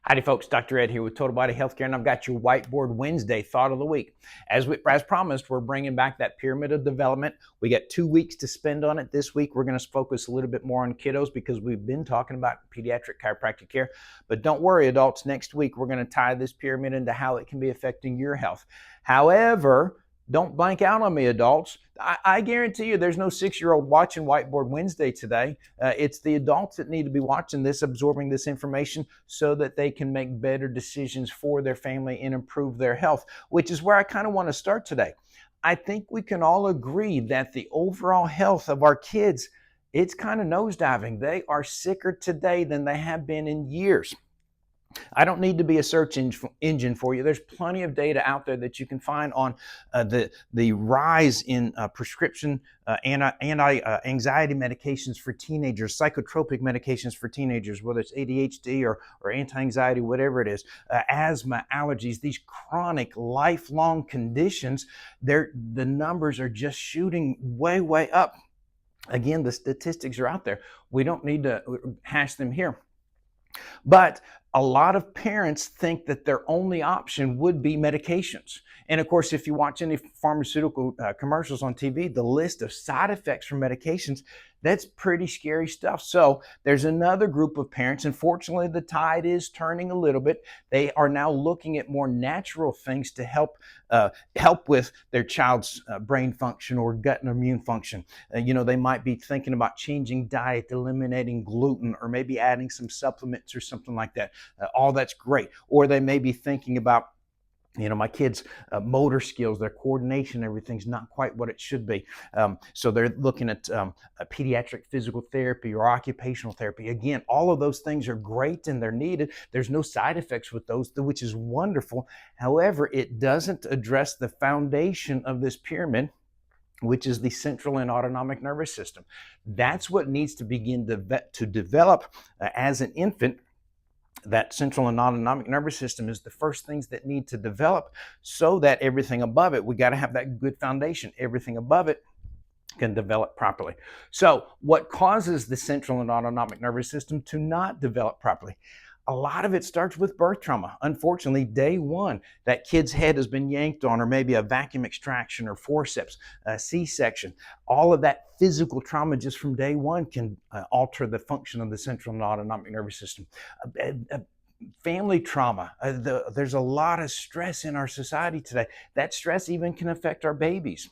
Howdy folks, Dr. Ed here with Total Body Healthcare, and I've got your Whiteboard Wednesday thought of the week. As promised, we're bringing back that pyramid of development. We got 2 weeks to spend on it. This week, we're going to focus a little bit more on kiddos because we've been talking about pediatric chiropractic care. But don't worry, adults, next week, we're going to tie this pyramid into how it can be affecting your health. However, don't blank out on me, adults. I guarantee you there's no 6-year-old watching Whiteboard Wednesday today. It's the adults that need to be watching this, absorbing this information so that they can make better decisions for their family and improve their health, which is where I kind of want to start today. I think we can all agree that the overall health of our kids, it's kind of nosediving. They are sicker today than they have been in years. I don't need to be a search engine for you. There's plenty of data out there that you can find on the rise in prescription anti-anxiety medications for teenagers, psychotropic medications for teenagers, whether it's ADHD or anti-anxiety, whatever it is, asthma, allergies, these chronic lifelong conditions, the numbers are just shooting way up. Again, the statistics are out there. We don't need to hash them here. But a lot of parents think that their only option would be medications. And of course, if you watch any pharmaceutical commercials on TV, the list of side effects from medications, that's pretty scary stuff. So there's another group of parents. Unfortunately, the tide is turning a little bit. They are now looking at more natural things to help with their child's brain function or gut and immune function. They might be thinking about changing diet, eliminating gluten, or maybe adding some supplements or something like that. All that's great. Or they may be thinking about, my kids' motor skills, their coordination, everything's not quite what it should be. So they're looking at a pediatric physical therapy or occupational therapy. Again, all of those things are great and they're needed. There's no side effects with those, which is wonderful. However, it doesn't address the foundation of this pyramid, which is the central and autonomic nervous system. That's what needs to begin to develop as an infant. That central and autonomic nervous system is the first things that need to develop so that everything above it, we got to have that good foundation. Everything above it can develop properly. So what causes the central and autonomic nervous system to not develop properly? A lot of it starts with birth trauma. Unfortunately, day one, that kid's head has been yanked on, or maybe a vacuum extraction or forceps, a C-section. All of that physical trauma just from day one can alter the function of the central and autonomic nervous system. Family trauma. There's a lot of stress in our society today. That stress even can affect our babies.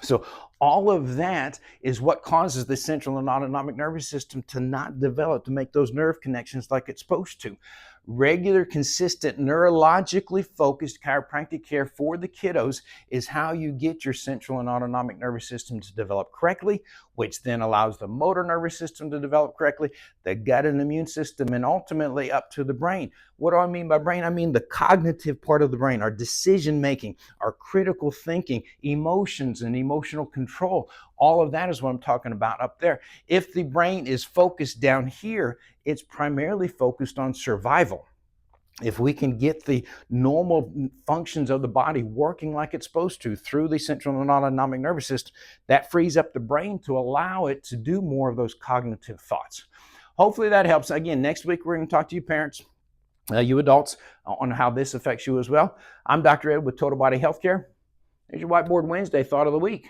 So all of that is what causes the central and autonomic nervous system to not develop, to make those nerve connections like it's supposed to. Regular, consistent, neurologically focused chiropractic care for the kiddos is how you get your central and autonomic nervous system to develop correctly, which then allows the motor nervous system to develop correctly, the gut and immune system, and ultimately up to the brain. What do I mean by brain? I mean the cognitive part of the brain, our decision making, our critical thinking, emotions and emotional control. All of that is what I'm talking about up there. If the brain is focused down here, it's primarily focused on survival. If we can get the normal functions of the body working like it's supposed to through the central and autonomic nervous system, that frees up the brain to allow it to do more of those cognitive thoughts. Hopefully that helps. Again, next week we're going to talk to you parents, you adults, on how this affects you as well. I'm Dr. Ed with Total Body Healthcare. Here's your Whiteboard Wednesday thought of the week.